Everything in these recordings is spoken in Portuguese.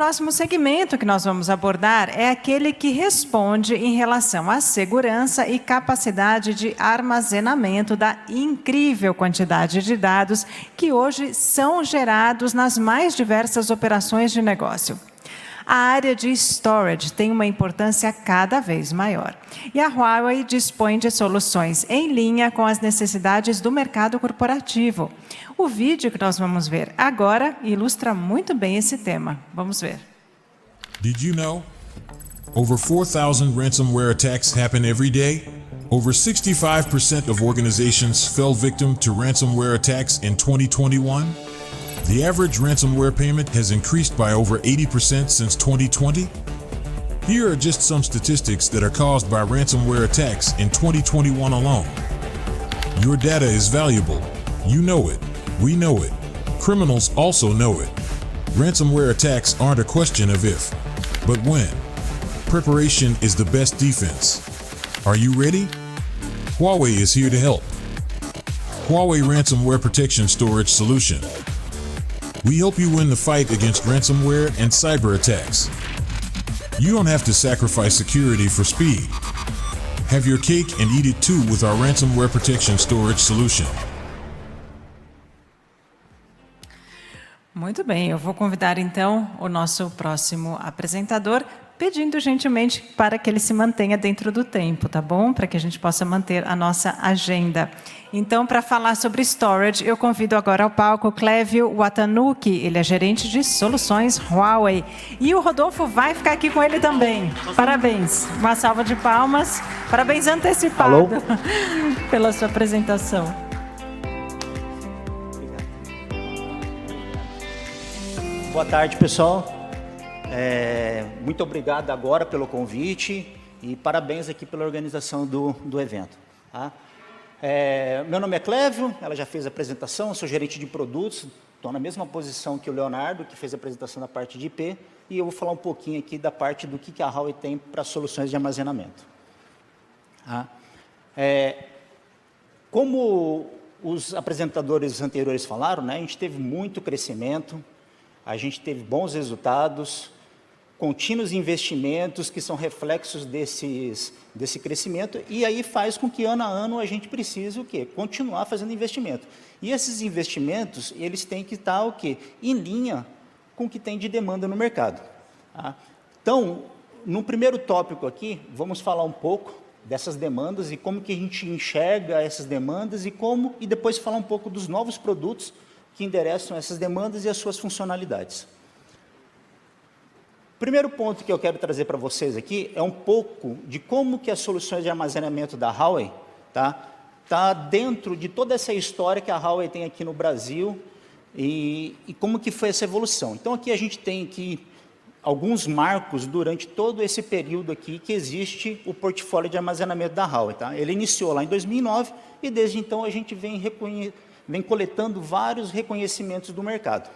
próximo segmento que nós vamos abordar é aquele que responde em relação à segurança e capacidade de armazenamento da incrível quantidade de dados que hoje são gerados nas mais diversas operações de negócio. A área de storage tem uma importância cada vez maior. E a Huawei dispõe de soluções em linha com as necessidades do mercado corporativo. O vídeo que nós vamos ver agora ilustra muito bem esse tema. Vamos ver. Did you know? Over 4,000 ransomware attacks happen every day. Over 65% of organizations fell victim to ransomware attacks in 2021. The average ransomware payment has increased by over 80% since 2020. Here are just some statistics that are caused by ransomware attacks in 2021 alone. Your data is valuable. You know it. We know it. Criminals also know it. Ransomware attacks aren't a question of if, but when. Preparation is the best defense. Are you ready? Huawei is here to help. Huawei Ransomware Protection Storage Solution. We help you win the fight against ransomware and cyber attacks. You don't have to sacrifice security for speed. Have your cake and eat it too with our Ransomware Protection Storage Solution. Muito bem, eu vou convidar então o nosso próximo apresentador, pedindo gentilmente para que ele se mantenha dentro do tempo, tá bom? Para que a gente possa manter a nossa agenda. Então, para falar sobre storage, eu convido agora ao palco Clévio Watanuki, ele é gerente de soluções Huawei. E o Rodolfo vai ficar aqui com ele também. Parabéns, uma salva de palmas. Parabéns antecipado pela sua apresentação. Boa tarde, pessoal. Muito obrigado agora pelo convite e parabéns aqui pela organização do evento. Tá? Meu nome é Clévio, ela já fez a apresentação, eu sou gerente de produtos, estou na mesma posição que o Leonardo, que fez a apresentação da parte de IP, e eu vou falar um pouquinho aqui da parte do que a Huawei tem para soluções de armazenamento. Tá? Como os apresentadores anteriores falaram, né, a gente teve muito crescimento, a gente teve bons resultados, contínuos investimentos que são reflexos desse crescimento, e aí faz com que ano a ano a gente precise o quê? Continuar fazendo investimento. E esses investimentos, eles têm que estar o quê? Em linha com o que tem de demanda no mercado. Tá? Então, no primeiro tópico aqui, vamos falar um pouco dessas demandas e como que a gente enxerga essas demandas e depois falar um pouco dos novos produtos que endereçam essas demandas e as suas funcionalidades. O primeiro ponto que eu quero trazer para vocês aqui é um pouco de como que as soluções de armazenamento da Huawei tá dentro de toda essa história que a Huawei tem aqui no Brasil e como que foi essa evolução. Então, aqui a gente tem aqui alguns marcos durante todo esse período aqui que existe o portfólio de armazenamento da Huawei. Tá? Ele iniciou lá em 2009 e desde então a gente vem coletando vários reconhecimentos do mercado.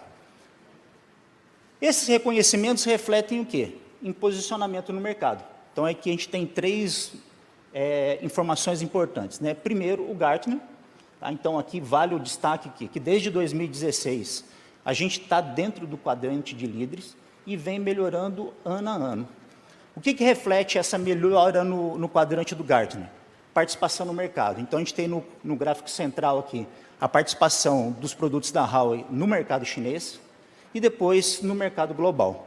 Esses reconhecimentos refletem o quê? Em posicionamento no mercado. Então, aqui a gente tem três informações importantes. Né? Primeiro, o Gartner. Tá? Então, aqui vale o destaque que desde 2016 a gente está dentro do quadrante de líderes e vem melhorando ano a ano. O que reflete essa melhora no quadrante do Gartner? Participação no mercado. Então, a gente tem no gráfico central aqui a participação dos produtos da Huawei no mercado chinês e depois no mercado global.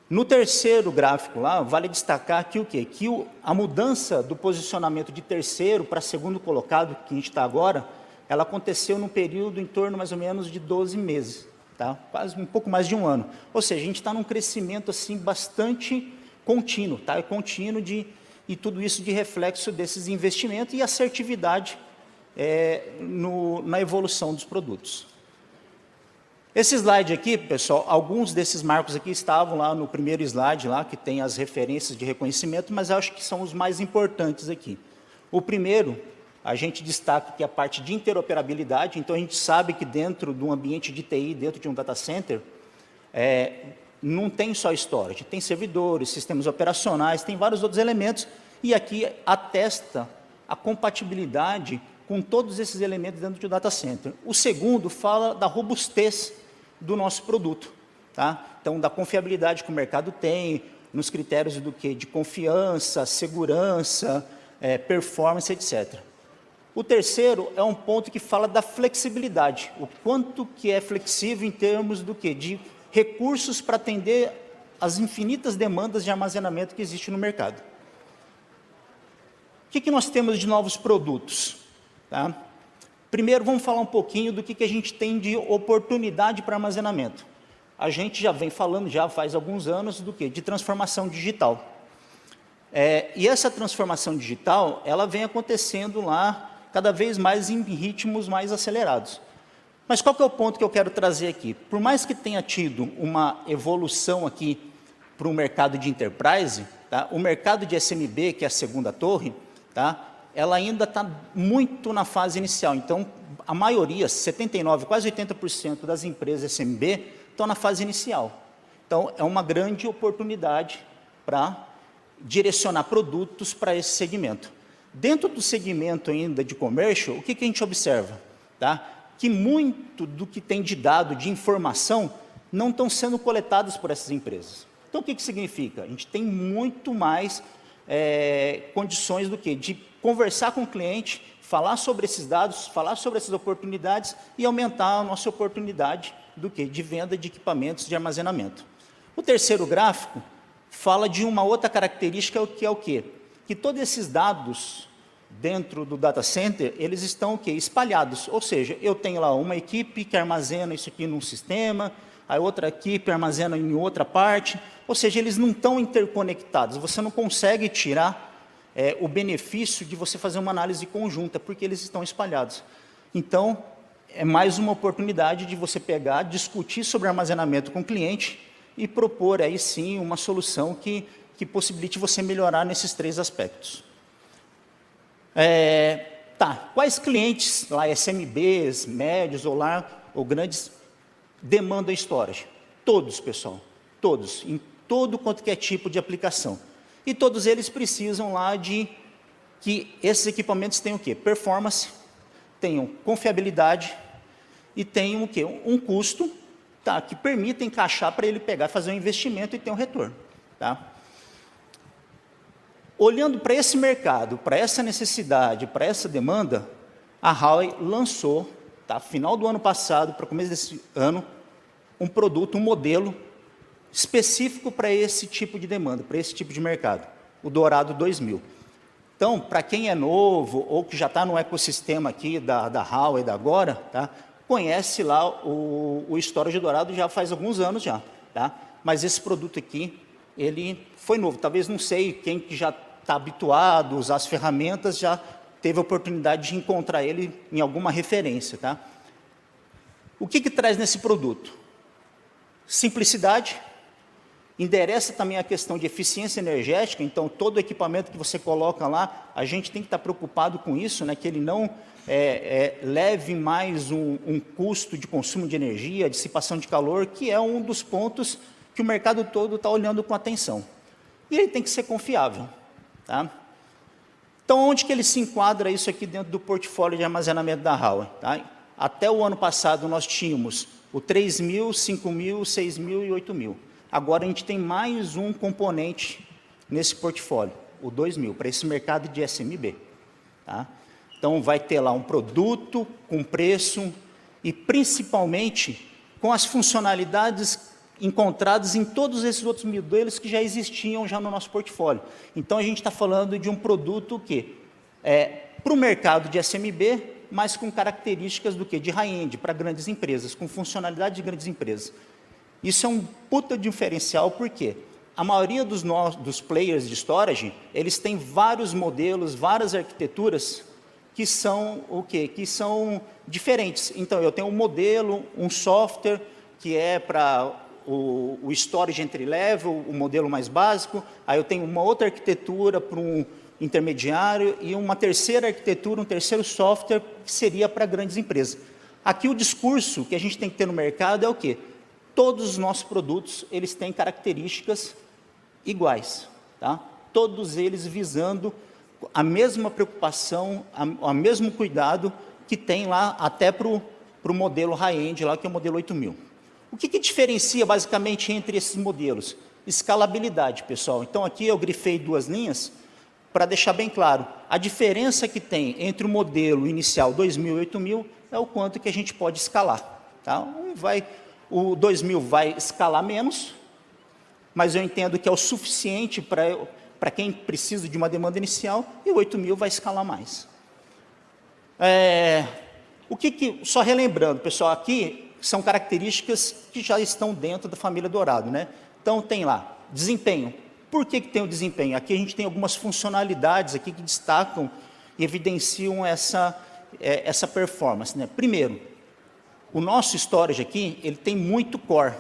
No terceiro gráfico lá, vale destacar que o quê? Que a mudança do posicionamento de terceiro para segundo colocado, que a gente está agora, ela aconteceu num período em torno mais ou menos de 12 meses, tá? Quase um pouco mais de um ano. Ou seja, a gente está num crescimento assim, bastante contínuo, tá? É contínuo e tudo isso de reflexo desses investimentos e assertividade na evolução dos produtos. Esse slide aqui, pessoal, alguns desses marcos aqui estavam lá no primeiro slide, lá, que tem as referências de reconhecimento, mas acho que são os mais importantes aqui. O primeiro, a gente destaca que é a parte de interoperabilidade, então a gente sabe que dentro de um ambiente de TI, dentro de um data center, não tem só storage, tem servidores, sistemas operacionais, tem vários outros elementos, e aqui atesta a compatibilidade com todos esses elementos dentro de um data center. O segundo fala da robustez do nosso produto. tá? Então, da confiabilidade que o mercado tem, nos critérios do quê? De confiança, segurança, performance, etc. O terceiro é um ponto que fala da flexibilidade, o quanto que é flexível em termos do quê? De recursos para atender as infinitas demandas de armazenamento que existe no mercado. O que nós temos de novos produtos? Tá? Primeiro, vamos falar um pouquinho do que a gente tem de oportunidade para armazenamento. A gente já vem falando, já faz alguns anos, do quê? De transformação digital. E essa transformação digital, ela vem acontecendo lá cada vez mais em ritmos mais acelerados. Mas qual que é o ponto que eu quero trazer aqui? Por mais que tenha tido uma evolução aqui para o mercado de enterprise, tá? O mercado de SMB, que é a segunda torre, tá? Ela ainda está muito na fase inicial. Então, a maioria, 79%, quase 80% das empresas SMB estão na fase inicial. Então, é uma grande oportunidade para direcionar produtos para esse segmento. Dentro do segmento ainda de commercial, o que a gente observa? Tá? Que muito do que tem de dado, de informação, não estão sendo coletados por essas empresas. Então, o que significa? A gente tem muito mais condições do quê? De conversar com o cliente, falar sobre esses dados, falar sobre essas oportunidades e aumentar a nossa oportunidade do quê? De venda de equipamentos de armazenamento. O terceiro gráfico fala de uma outra característica, que é o quê? Que todos esses dados dentro do data center, eles estão o quê? Espalhados, ou seja, eu tenho lá uma equipe que armazena isso aqui num sistema, a outra equipe armazena em outra parte, ou seja, eles não estão interconectados, você não consegue tirar o benefício de você fazer uma análise conjunta, porque eles estão espalhados. Então, é mais uma oportunidade de você pegar, discutir sobre armazenamento com o cliente e propor aí sim uma solução que possibilite você melhorar nesses três aspectos. Quais clientes, lá SMBs, médios ou grandes, demandam storage? Todos, pessoal, todos, em todo quanto que é tipo de aplicação. E todos eles precisam lá de que esses equipamentos tenham o quê? Performance, tenham confiabilidade e tenham o quê? Um custo, tá, que permita encaixar para ele pegar, fazer um investimento e ter um retorno. Tá? Olhando para esse mercado, para essa necessidade, para essa demanda, a Huawei lançou, tá, final do ano passado, para começo desse ano, um produto, um modelo específico para esse tipo de demanda, para esse tipo de mercado, o Dourado 2000. Então, para quem é novo ou que já está no ecossistema aqui da Huawei, da Agora, tá, conhece lá o storage Dourado já faz alguns anos já, tá? Mas esse produto aqui, ele foi novo. Talvez, não sei, quem que já está habituado a usar as ferramentas já teve a oportunidade de encontrar ele em alguma referência, tá? O que traz nesse produto? Simplicidade, endereça também a questão de eficiência energética, então todo equipamento que você coloca lá, a gente tem que estar preocupado com isso, né, que ele não leve mais um custo de consumo de energia, dissipação de calor, que é um dos pontos que o mercado todo está olhando com atenção. E ele tem que ser confiável. Tá? Então, onde que ele se enquadra isso aqui dentro do portfólio de armazenamento da Huawei? Tá? Até o ano passado, nós tínhamos o 3.000, 5.000, 6.000 e 8.000. Agora, a gente tem mais um componente nesse portfólio, o 2.000, para esse mercado de SMB. Tá? Então, vai ter lá um produto com preço e, principalmente, com as funcionalidades encontradas em todos esses outros modelos que já existiam já no nosso portfólio. Então, a gente está falando de um produto que para o mercado de SMB, mas com características do quê? De high-end, para grandes empresas, com funcionalidade de grandes empresas. Isso é um puta diferencial, porque a maioria dos players de storage, eles têm vários modelos, várias arquiteturas que são o quê? Que são diferentes. Então, eu tenho um modelo, um software que é para o storage entry level, o modelo mais básico, aí eu tenho uma outra arquitetura para um intermediário e uma terceira arquitetura, um terceiro software que seria para grandes empresas. Aqui o discurso que a gente tem que ter no mercado é o quê? Todos os nossos produtos, eles têm características iguais, tá? Todos eles visando a mesma preocupação, o mesmo cuidado que tem lá até para o modelo high-end, lá, que é o modelo 8.000. O que diferencia basicamente entre esses modelos? Escalabilidade, pessoal. Então aqui eu grifei 2 linhas para deixar bem claro. A diferença que tem entre o modelo inicial 2.000 e 8.000 é o quanto que a gente pode escalar. Tá? O 2.000 vai escalar menos, mas eu entendo que é o suficiente para quem precisa de uma demanda inicial, e o 8.000 vai escalar mais. Só relembrando, pessoal, aqui são características que já estão dentro da família Dourado, né? Então tem lá, desempenho. Por que tem o desempenho? Aqui a gente tem algumas funcionalidades aqui que destacam e evidenciam essa performance, né? Primeiro, o nosso storage aqui, ele tem muito core,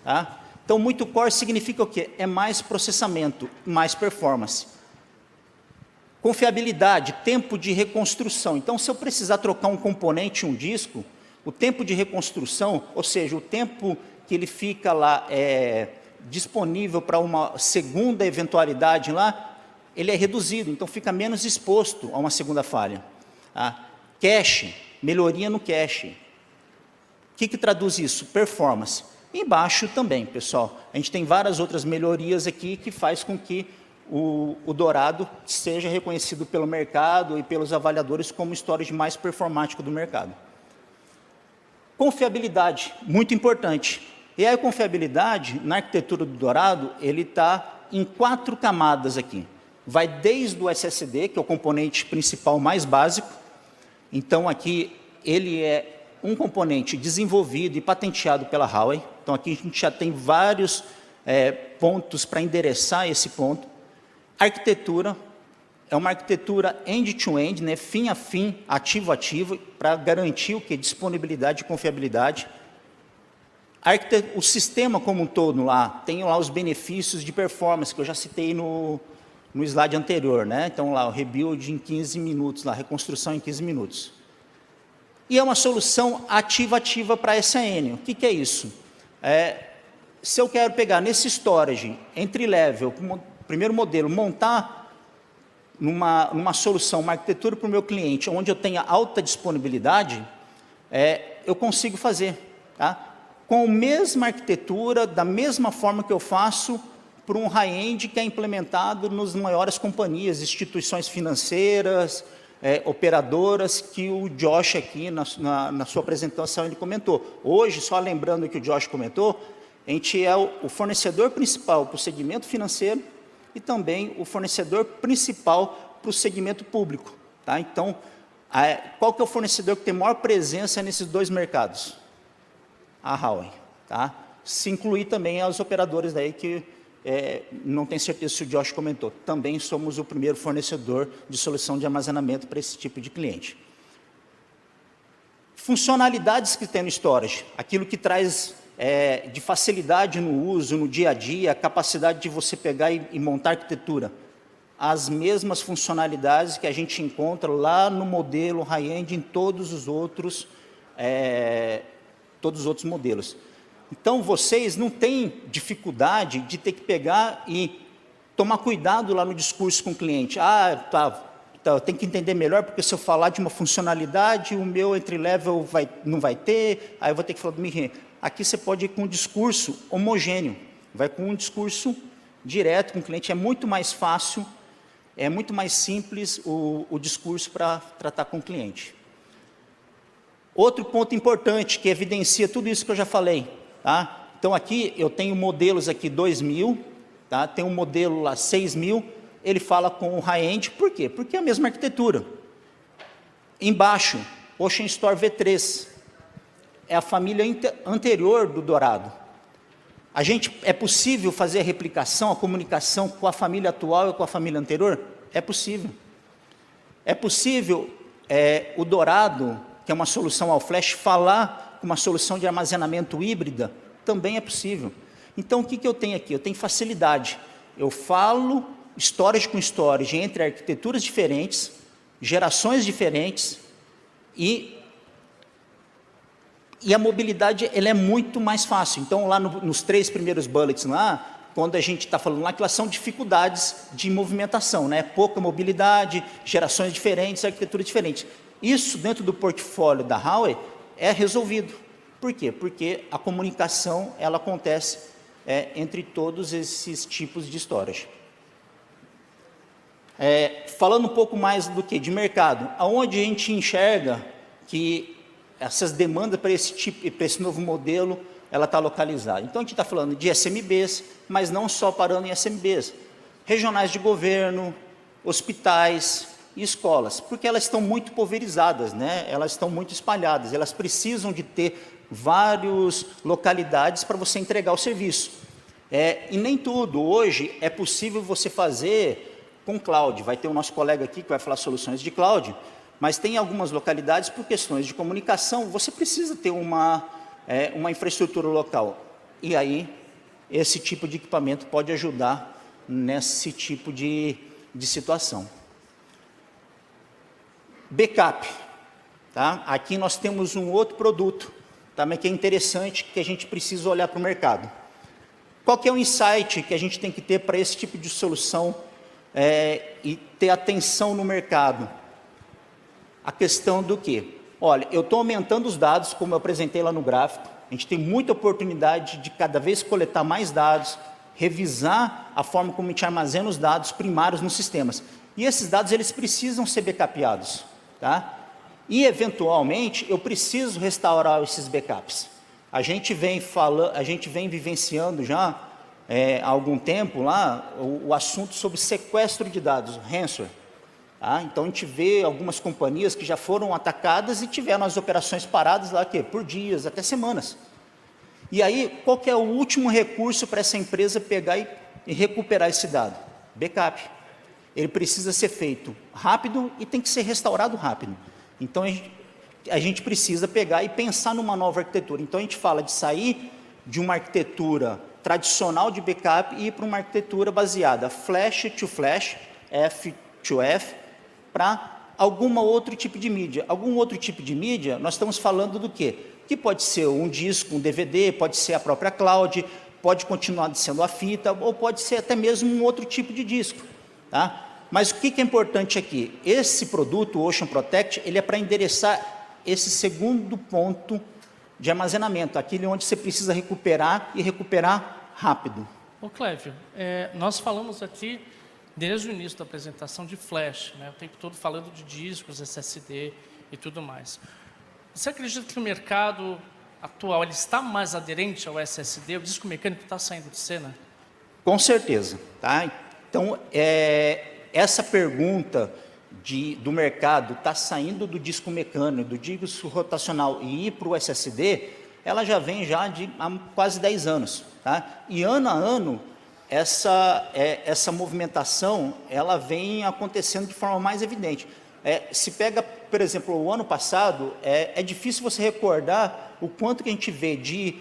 tá? Então, muito core significa o quê? É mais processamento, mais performance. Confiabilidade, tempo de reconstrução. Então, se eu precisar trocar um componente, um disco, o tempo de reconstrução, ou seja, o tempo que ele fica lá disponível para uma segunda eventualidade lá, ele é reduzido, então fica menos exposto a uma segunda falha. Tá? Cache, melhoria no cache. O que traduz isso? Performance. Embaixo também, pessoal. A gente tem várias outras melhorias aqui que faz com que o Dourado seja reconhecido pelo mercado e pelos avaliadores como o storage mais performático do mercado. Confiabilidade, muito importante. E a confiabilidade, na arquitetura do Dourado, ele está em 4 camadas aqui. Vai desde o SSD, que é o componente principal mais básico. Então, aqui, ele é um componente desenvolvido e patenteado pela Huawei. Então, aqui a gente já tem vários pontos para endereçar esse ponto. Arquitetura é uma arquitetura end-to-end, né, fim a fim, ativo a ativo, para garantir o que? Disponibilidade e confiabilidade. O sistema como um todo lá, tem lá os benefícios de performance, que eu já citei no slide anterior, né? Então, lá, o rebuild em 15 minutos, lá, reconstrução em 15 minutos. E é uma solução ativa-ativa para SAN. O que é isso? Se eu quero pegar nesse storage, entry-level, primeiro modelo, montar numa solução, uma arquitetura para o meu cliente, onde eu tenha alta disponibilidade, eu consigo fazer, tá? Com a mesma arquitetura, da mesma forma que eu faço para um high-end que é implementado nas maiores companhias, instituições financeiras, operadoras, que o Josh aqui, na sua apresentação, ele comentou. Hoje, só lembrando o que o Josh comentou, a gente é o fornecedor principal para o segmento financeiro e também o fornecedor principal para o segmento público. Tá? Então, qual que é o fornecedor que tem maior presença nesses 2 mercados? A Huawei. Tá? Se incluir também as operadoras daí que não tenho certeza se o Josh comentou. Também somos o primeiro fornecedor de solução de armazenamento para esse tipo de cliente. Funcionalidades que tem no storage, aquilo que traz de facilidade no uso, no dia a dia, a capacidade de você pegar e montar arquitetura. As mesmas funcionalidades que a gente encontra lá no modelo high-end em todos os outros modelos. Então, vocês não têm dificuldade de ter que pegar e tomar cuidado lá no discurso com o cliente. Eu tenho que entender melhor, porque se eu falar de uma funcionalidade, o meu entry-level não vai ter, aí eu vou ter que falar do MIRRE. Aqui você pode ir com um discurso homogêneo, vai com um discurso direto com o cliente. É muito mais fácil, é muito mais simples o discurso para tratar com o cliente. Outro ponto importante que evidencia tudo isso que eu já falei. Tá? Então, aqui eu tenho modelos aqui 2.000, tá? Tem um modelo lá 6.000, ele fala com o high-end, por quê? Porque é a mesma arquitetura. Embaixo, Ocean Store V3, é a família anterior do Dourado. É possível fazer a replicação, a comunicação com a família atual e com a família anterior? É possível. É possível o Dourado, que é uma solução all flash, falar com uma solução de armazenamento híbrida? Também é possível. Então, o que eu tenho aqui? Eu tenho facilidade. Eu falo storage com storage entre arquiteturas diferentes, gerações diferentes, e a mobilidade ela é muito mais fácil. Então, lá nos 3 primeiros bullets, lá, quando a gente está falando lá, que elas são dificuldades de movimentação, né? Pouca mobilidade, gerações diferentes, arquiteturas diferentes. Isso, dentro do portfólio da Huawei, é resolvido. Por quê? Porque a comunicação ela acontece entre todos esses tipos de storage. Falando um pouco mais do que de mercado, aonde a gente enxerga que essas demandas para esse novo modelo, ela está localizada. Então a gente está falando de SMBs, mas não só parando em SMBs, regionais de governo, hospitais e escolas, porque elas estão muito pulverizadas, né? Elas estão muito espalhadas, elas precisam de ter várias localidades para você entregar o serviço. E nem tudo hoje é possível você fazer com cloud. Vai ter o nosso colega aqui que vai falar soluções de cloud, mas tem algumas localidades, por questões de comunicação, você precisa ter uma infraestrutura local. E aí, esse tipo de equipamento pode ajudar nesse tipo de situação. Backup. Tá? Aqui nós temos um outro produto, também que é interessante, que a gente precisa olhar para o mercado. Qual que é o insight que a gente tem que ter para esse tipo de solução e ter atenção no mercado? A questão do quê? Olha, eu estou aumentando os dados, como eu apresentei lá no gráfico, a gente tem muita oportunidade de cada vez coletar mais dados, revisar a forma como a gente armazena os dados primários nos sistemas. E esses dados, eles precisam ser backupeados, tá? E, eventualmente, eu preciso restaurar esses backups. A gente vem vivenciando já, há algum tempo lá, o assunto sobre sequestro de dados, ransomware. Tá? Então, a gente vê algumas companhias que já foram atacadas e tiveram as operações paradas lá, por dias, até semanas. E aí, qual que é o último recurso para essa empresa pegar e recuperar esse dado? Backup. Ele precisa ser feito rápido e tem que ser restaurado rápido. Então, a gente precisa pegar e pensar numa nova arquitetura. Então, a gente fala de sair de uma arquitetura tradicional de backup e ir para uma arquitetura baseada flash to flash, F to F, para algum outro tipo de mídia. Algum outro tipo de mídia, nós estamos falando do quê? Que pode ser um disco, um DVD, pode ser a própria cloud, pode continuar sendo a fita, ou pode ser até mesmo um outro tipo de disco. Tá? Mas o que é importante aqui? Esse produto, o Ocean Protect, ele é para endereçar esse segundo ponto de armazenamento, aquele onde você precisa recuperar e recuperar rápido. Ô Clévio, nós falamos aqui, desde o início da apresentação, de flash, né? O tempo todo falando de discos, SSD e tudo mais. Você acredita que o mercado atual ele está mais aderente ao SSD? O disco mecânico está saindo de cena? Com certeza. Tá? Então, essa pergunta do mercado está saindo do disco mecânico, do disco rotacional e ir para o SSD, ela já vem há quase 10 anos. Tá? E ano a ano, essa movimentação ela vem acontecendo de forma mais evidente. Se pega, por exemplo, o ano passado, é difícil você recordar o quanto que a gente vê de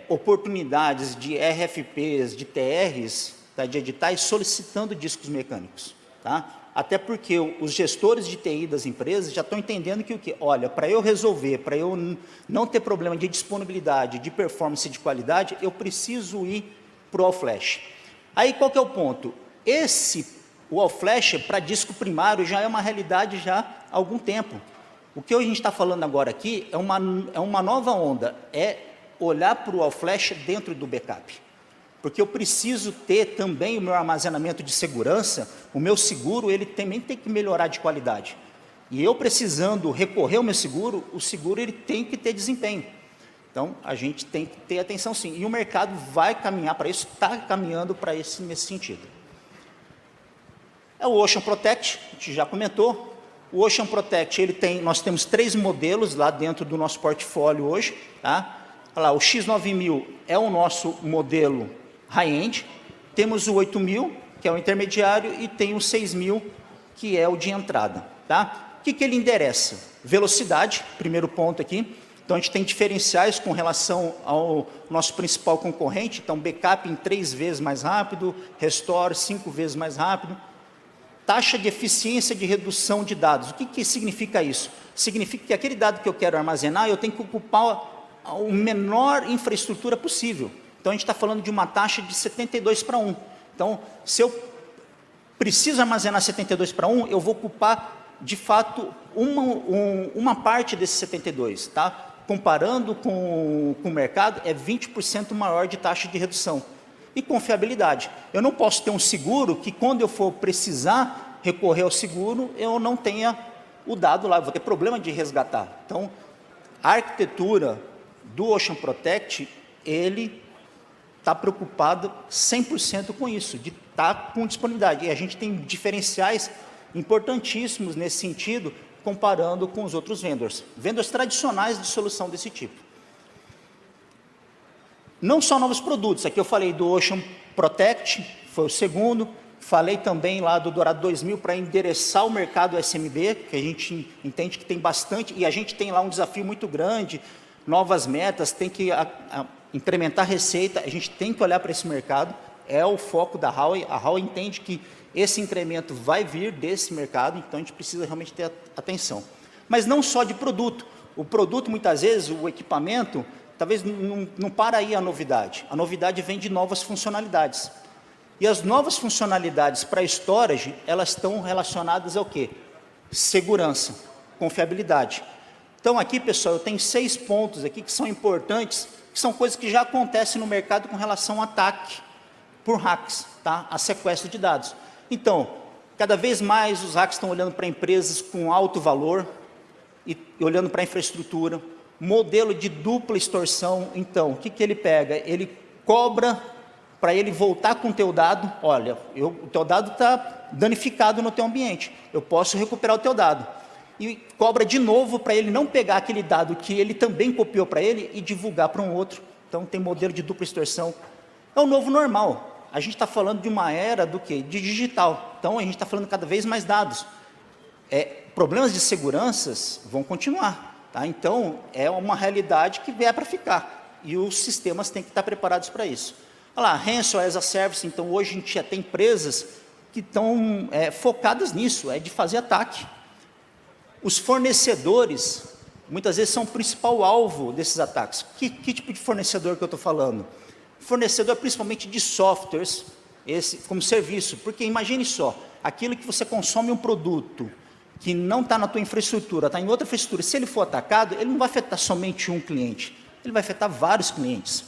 oportunidades de RFPs, de TRs, tá, de editais, solicitando discos mecânicos. Tá? Até porque os gestores de TI das empresas já estão entendendo que olha, para eu resolver, para eu não ter problema de disponibilidade, de performance e de qualidade, eu preciso ir para o all-flash. Aí qual que é o ponto? O all-flash para disco primário já é uma realidade já há algum tempo. O que a gente está falando agora aqui é uma nova onda, é olhar para o all-flash dentro do backup. Porque eu preciso ter também o meu armazenamento de segurança, o meu seguro, ele também tem que melhorar de qualidade. E eu precisando recorrer ao meu seguro, o seguro ele tem que ter desempenho. Então, a gente tem que ter atenção sim. E o mercado vai caminhar para isso, está caminhando para isso nesse sentido. O Ocean Protect, a gente já comentou. O Ocean Protect, nós temos 3 modelos lá dentro do nosso portfólio hoje. Tá? Olha lá, o X9000 é o nosso modelo high-end. Temos o 8000, que é o intermediário, e tem o 6000, que é o de entrada. Tá? O que ele endereça? Velocidade, primeiro ponto aqui. Então, a gente tem diferenciais com relação ao nosso principal concorrente. Então, backup em 3 vezes mais rápido, restore 5 vezes mais rápido. Taxa de eficiência de redução de dados. O que significa isso? Significa que aquele dado que eu quero armazenar, eu tenho que ocupar a menor infraestrutura possível. Então, a gente está falando de uma taxa de 72:1. Então, se eu preciso armazenar 72:1, eu vou ocupar, de fato, uma parte desses 72. Tá? comparando com o mercado, é 20% maior de taxa de redução. E confiabilidade. Eu não posso ter um seguro que, quando eu for precisar recorrer ao seguro, eu não tenha o dado lá, eu vou ter problema de resgatar. Então, a arquitetura do Ocean Protect, ele está preocupado 100% com isso, de estar com disponibilidade. E a gente tem diferenciais importantíssimos nesse sentido, comparando com os outros vendors tradicionais de solução desse tipo. Não só novos produtos, aqui eu falei do Ocean Protect, foi o segundo, falei também lá do Dourado 2000 para endereçar o mercado SMB, que a gente entende que tem bastante, e a gente tem lá um desafio muito grande, novas metas, tem que incrementar receita, a gente tem que olhar para esse mercado, é o foco da Huawei, a Huawei entende que esse incremento vai vir desse mercado, então a gente precisa realmente ter atenção. Mas não só de produto, o produto muitas vezes, o equipamento, talvez não para aí a novidade vem de novas funcionalidades. E as novas funcionalidades para storage, elas estão relacionadas ao quê? Segurança, confiabilidade. Então aqui, pessoal, eu tenho 6 pontos aqui que são importantes, que são coisas que já acontecem no mercado com relação ao ataque por hacks, tá? A sequestro de dados. Então, cada vez mais os hacks estão olhando para empresas com alto valor e olhando para a infraestrutura, modelo de dupla extorsão. Então, o que ele pega? Ele cobra para ele voltar com o teu dado. Olha, o teu dado está danificado no teu ambiente, eu posso recuperar o teu dado. E cobra de novo para ele não pegar aquele dado que ele também copiou para ele e divulgar para um outro. Então, tem modelo de dupla extorsão. É o novo normal. A gente está falando de uma era do quê? De digital. Então, a gente está falando cada vez mais dados. Problemas de seguranças vão continuar. Tá? Então, é uma realidade que vier para ficar. E os sistemas têm que estar preparados para isso. Olha lá, Ransomware as a Service. Então, hoje a gente já tem empresas que estão focadas nisso, de fazer ataque. Os fornecedores, muitas vezes, são o principal alvo desses ataques. Que tipo de fornecedor que eu estou falando? Fornecedor principalmente de softwares, como serviço. Porque imagine só, aquilo que você consome um produto que não está na tua infraestrutura, está em outra infraestrutura, se ele for atacado, ele não vai afetar somente um cliente, ele vai afetar vários clientes.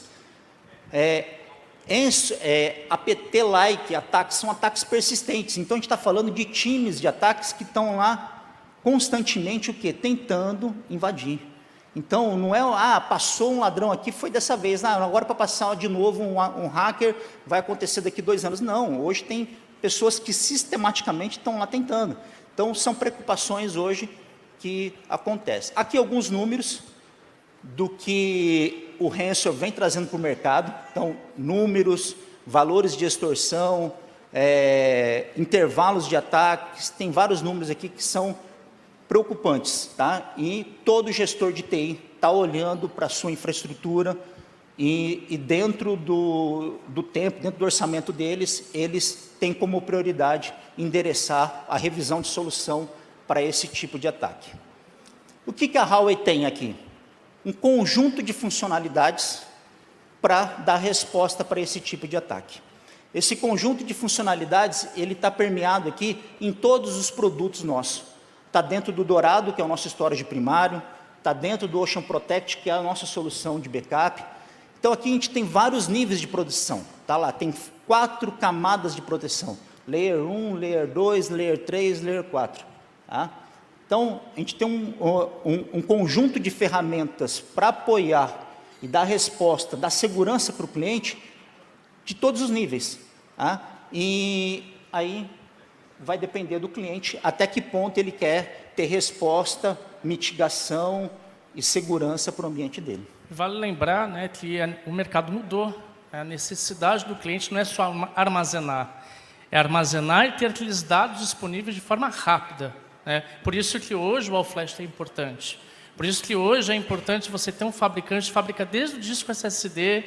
APT-like ataques são ataques persistentes, então a gente está falando de times de ataques que estão lá constantemente o quê? Tentando invadir. Então, não é, passou um ladrão aqui, foi dessa vez, agora para passar de novo um hacker, vai acontecer daqui 2 anos. Não, hoje tem pessoas que sistematicamente estão lá tentando. Então, são preocupações hoje que acontecem. Aqui alguns números do que o ransomware vem trazendo para o mercado. Então, números, valores de extorsão, intervalos de ataques, tem vários números aqui que são preocupantes, tá? E todo gestor de TI está olhando para a sua infraestrutura e dentro do tempo, dentro do orçamento deles, eles têm como prioridade endereçar a revisão de solução para esse tipo de ataque. O que a Huawei tem aqui? Um conjunto de funcionalidades para dar resposta para esse tipo de ataque. Esse conjunto de funcionalidades, ele está permeado aqui em todos os produtos nossos. Está dentro do Dourado, que é o nosso storage primário, está dentro do Ocean Protect, que é a nossa solução de backup. Então, aqui a gente tem vários níveis de proteção. Tá lá, tem 4 camadas de proteção. Layer 1, Layer 2, Layer 3, Layer 4. Tá? Então, a gente tem um conjunto de ferramentas para apoiar e dar resposta, dar segurança para o cliente de todos os níveis. Tá? E aí vai depender do cliente até que ponto ele quer ter resposta, mitigação e segurança para o ambiente dele. Vale lembrar, né, que o mercado mudou. A necessidade do cliente não é só armazenar, é armazenar e ter aqueles dados disponíveis de forma rápida. Né? Por isso que hoje o All-Flash é importante. Por isso que hoje é importante você ter um fabricante que fabrica desde o disco SSD,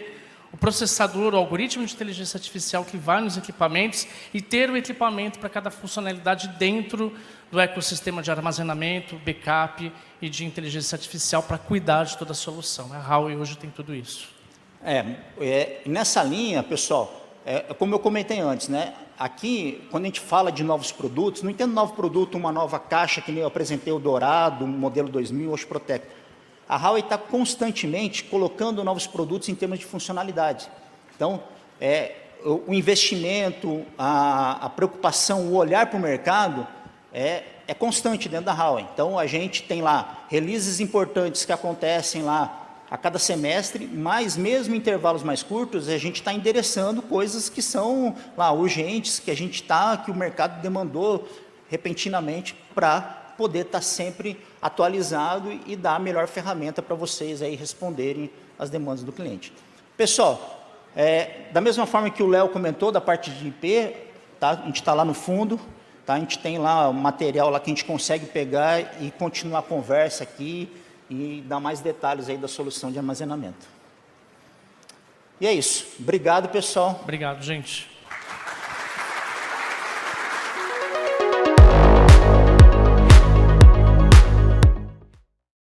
o processador, o algoritmo de inteligência artificial que vai nos equipamentos e ter o equipamento para cada funcionalidade dentro do ecossistema de armazenamento, backup e de inteligência artificial para cuidar de toda a solução. A Huawei hoje tem tudo isso. Nessa linha, pessoal, como eu comentei antes, né? Aqui, quando a gente fala de novos produtos, não entendo novo produto, uma nova caixa, que nem eu apresentei o Dourado, o modelo 2000, o Ocean Protect. A Huawei está constantemente colocando novos produtos em termos de funcionalidade. Então, o investimento, a preocupação, o olhar para o mercado é constante dentro da Huawei. Então, a gente tem lá releases importantes que acontecem lá a cada semestre, mas mesmo em intervalos mais curtos, a gente está endereçando coisas que são lá urgentes, que o mercado demandou repentinamente para poder estar sempre atualizado e dar a melhor ferramenta para vocês aí responderem às demandas do cliente. Pessoal, da mesma forma que o Léo comentou da parte de IP, tá? A gente está lá no fundo, tá? A gente tem lá o material lá que a gente consegue pegar e continuar a conversa aqui e dar mais detalhes aí da solução de armazenamento. E é isso. Obrigado, pessoal. Obrigado, gente.